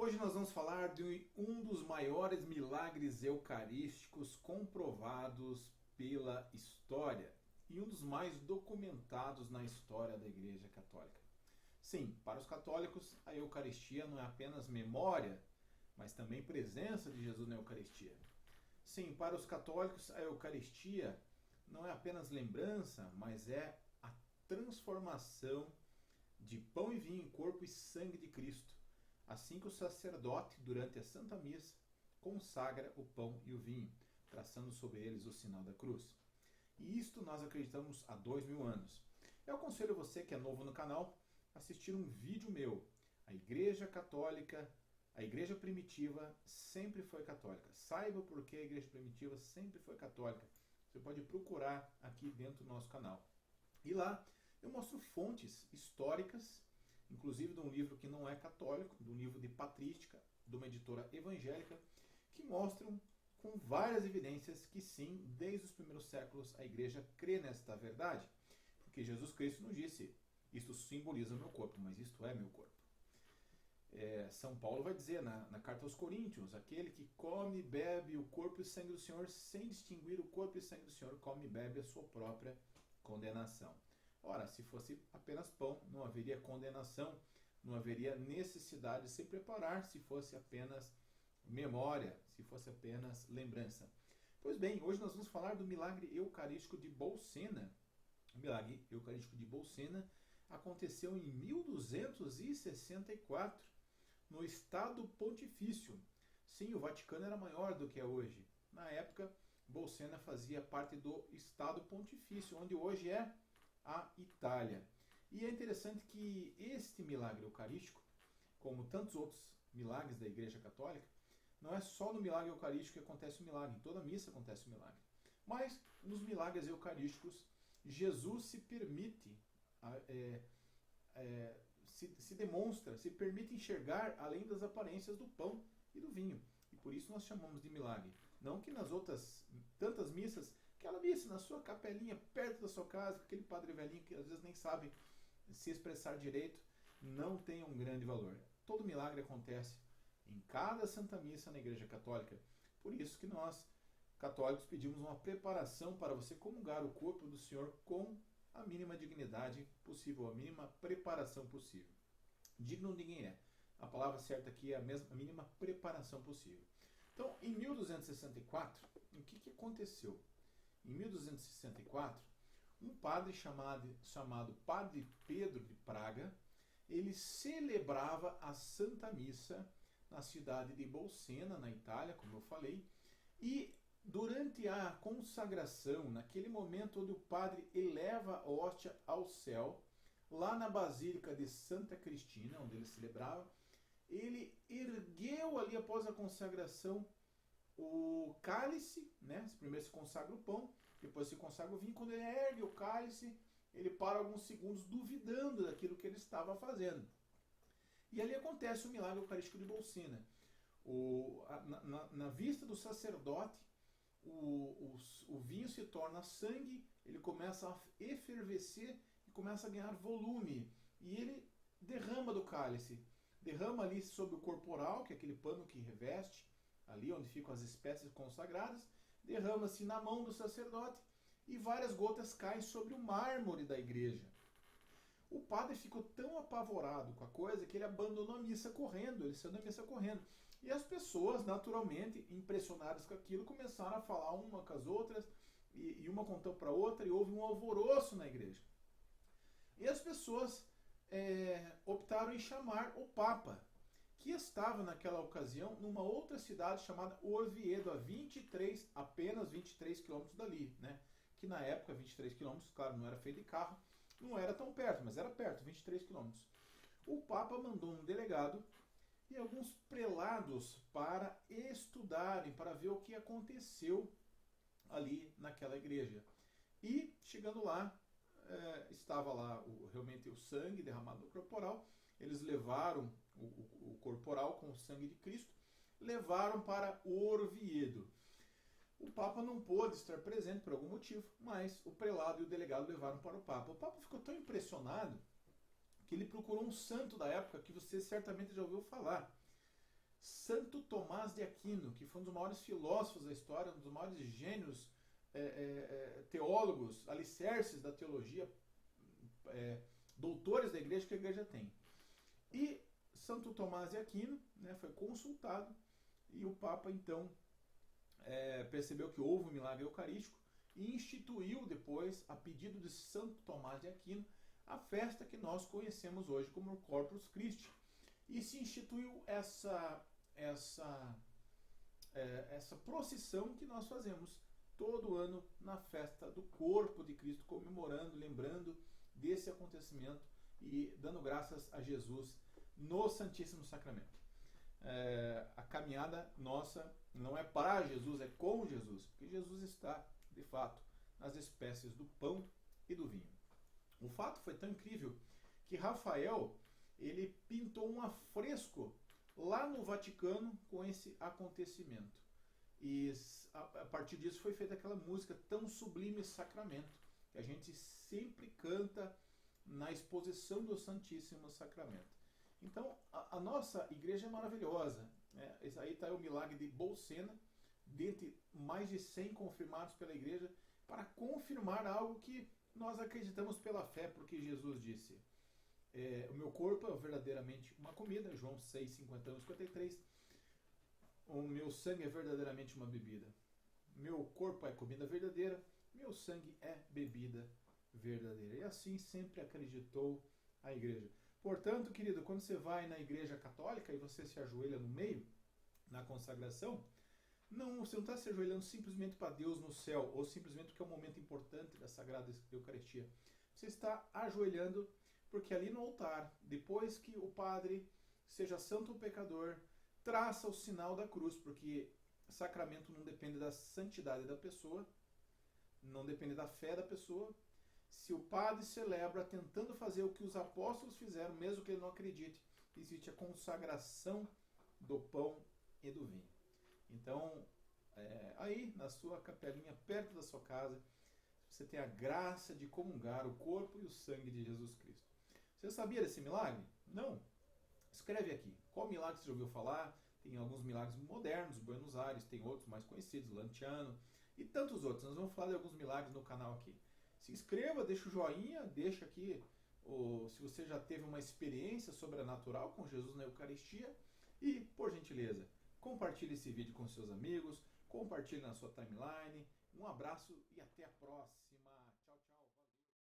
Hoje nós vamos falar de um dos maiores milagres eucarísticos comprovados pela história e um dos mais documentados na história da Igreja Católica. Sim, para os católicos, a Eucaristia não é apenas memória, mas também presença de Jesus na Eucaristia. Sim, para os católicos, a Eucaristia não é apenas lembrança, mas é a transformação de pão e vinho em corpo e sangue de Cristo. Assim que o sacerdote, durante a Santa Missa, consagra o pão e o vinho, traçando sobre eles o sinal da cruz. E isto nós acreditamos há 2000 anos. Eu aconselho você que é novo no canal, assistir um vídeo meu. A Igreja Católica, a Igreja Primitiva sempre foi católica. Saiba por que a Igreja Primitiva sempre foi católica. Você pode procurar aqui dentro do nosso canal. E lá eu mostro fontes históricas, inclusive de um livro que não é católico, de um livro de patrística, de uma editora evangélica, que mostram com várias evidências que sim, desde os primeiros séculos a igreja crê nesta verdade. Porque Jesus Cristo nos disse, isto simboliza meu corpo, mas isto é meu corpo. São Paulo vai dizer na carta aos Coríntios, aquele que come e bebe o corpo e o sangue do Senhor, sem distinguir o corpo e o sangue do Senhor, come e bebe a sua própria condenação. Ora, se fosse apenas pão, não haveria condenação, não haveria necessidade de se preparar se fosse apenas memória, se fosse apenas lembrança. Pois bem, hoje nós vamos falar do milagre eucarístico de Bolsena. O milagre eucarístico de Bolsena aconteceu em 1264, no Estado Pontifício. Sim, o Vaticano era maior do que é hoje. Na época, Bolsena fazia parte do Estado Pontifício, onde hoje é a Itália. E é interessante que este milagre eucarístico, como tantos outros milagres da Igreja Católica, não é só no milagre eucarístico que acontece o milagre, em toda missa acontece o milagre. Mas nos milagres eucarísticos, Jesus se permite, se demonstra, se permite enxergar além das aparências do pão e do vinho. E por isso nós chamamos de milagre. Não que nas outras tantas missas, aquela missa na sua capelinha, perto da sua casa, com aquele padre velhinho que às vezes nem sabe se expressar direito, não tem um grande valor. Todo milagre acontece em cada Santa Missa na Igreja Católica. Por isso que nós, católicos, pedimos uma preparação para você comungar o corpo do Senhor com a mínima dignidade possível, a mínima preparação possível. Digno ninguém é. A palavra certa aqui é a mínima preparação possível. Então, em 1264, o que aconteceu? Em 1264, um padre chamado Padre Pedro de Praga, ele celebrava a Santa Missa na cidade de Bolsena, na Itália, como eu falei, e durante a consagração, naquele momento onde o padre eleva a hóstia ao céu, lá na Basílica de Santa Cristina, onde ele celebrava, ele ergueu ali após a consagração o cálice, né? Primeiro se consagra o pão, depois se consagra o vinho. Quando ele ergue o cálice, ele para alguns segundos duvidando daquilo que ele estava fazendo. E ali acontece o milagre eucarístico de Bolsena. Na vista do sacerdote, o vinho se torna sangue, ele começa a efervescer e começa a ganhar volume. E ele derrama do cálice, derrama ali sobre o corporal, que é aquele pano que reveste, ali onde ficam as espécies consagradas, derrama-se na mão do sacerdote e várias gotas caem sobre o mármore da igreja. O padre ficou tão apavorado com a coisa que ele abandonou a missa correndo, ele saiu da missa correndo. E as pessoas, naturalmente, impressionadas com aquilo, começaram a falar uma com as outras, e uma contou para outra, e houve um alvoroço na igreja. E as pessoas optaram em chamar o Papa, que estava naquela ocasião numa outra cidade chamada Orvieto, apenas 23 quilômetros dali, né? Que na época 23 quilômetros, claro, não era feito de carro, não era tão perto, mas era perto, 23 quilômetros. O Papa mandou um delegado e alguns prelados para estudarem, para ver o que aconteceu ali naquela igreja. E, chegando lá, estava lá realmente o sangue derramado no corporal. Eles levaram o corporal com o sangue de Cristo, levaram para Orvieto. O Papa não pôde estar presente por algum motivo, mas o prelado e o delegado levaram para o Papa. O Papa ficou tão impressionado que ele procurou um santo da época que você certamente já ouviu falar. Santo Tomás de Aquino, que foi um dos maiores filósofos da história, um dos maiores gênios teólogos, alicerces da teologia, doutores da igreja que a igreja tem. E Santo Tomás de Aquino, né, foi consultado e o Papa então percebeu que houve um milagre eucarístico e instituiu depois, a pedido de Santo Tomás de Aquino, a festa que nós conhecemos hoje como o Corpus Christi. E se instituiu essa procissão que nós fazemos todo ano na festa do corpo de Cristo, comemorando, lembrando desse acontecimento e dando graças a Jesus no Santíssimo Sacramento. A caminhada nossa não é para Jesus, é com Jesus, porque Jesus está, de fato, nas espécies do pão e do vinho. O fato foi tão incrível que Rafael, ele pintou um afresco lá no Vaticano com esse acontecimento. E a partir disso foi feita aquela música Tão Sublime Sacramento, que a gente sempre canta na exposição do Santíssimo Sacramento. Então, a nossa igreja é maravilhosa. Esse aí está o milagre de Bolsena, dentre mais de 100 confirmados pela igreja, para confirmar algo que nós acreditamos pela fé, porque Jesus disse: o meu corpo é verdadeiramente uma comida, João 6, 51 e 53. O meu sangue é verdadeiramente uma bebida. Meu corpo é comida verdadeira, meu sangue é bebida verdadeira. E assim sempre acreditou a igreja. Portanto, querido, quando você vai na igreja católica e você se ajoelha no meio, na consagração, você não está se ajoelhando simplesmente para Deus no céu, ou simplesmente porque é um momento importante da Sagrada Eucaristia. Você está ajoelhando porque ali no altar, depois que o padre, seja santo ou pecador, traça o sinal da cruz, porque sacramento não depende da santidade da pessoa, não depende da fé da pessoa. Se o padre celebra tentando fazer o que os apóstolos fizeram, mesmo que ele não acredite, existe a consagração do pão e do vinho. Então, aí na sua capelinha, perto da sua casa, você tem a graça de comungar o corpo e o sangue de Jesus Cristo. Você sabia desse milagre? Não? Escreve aqui. Qual milagre você já ouviu falar? Tem alguns milagres modernos, Buenos Aires, tem outros mais conhecidos, Lanciano e tantos outros. Nós vamos falar de alguns milagres no canal aqui. Se inscreva, deixa o joinha, deixa aqui se você já teve uma experiência sobrenatural com Jesus na Eucaristia e, por gentileza, compartilhe esse vídeo com seus amigos, compartilhe na sua timeline. Um abraço e até a próxima.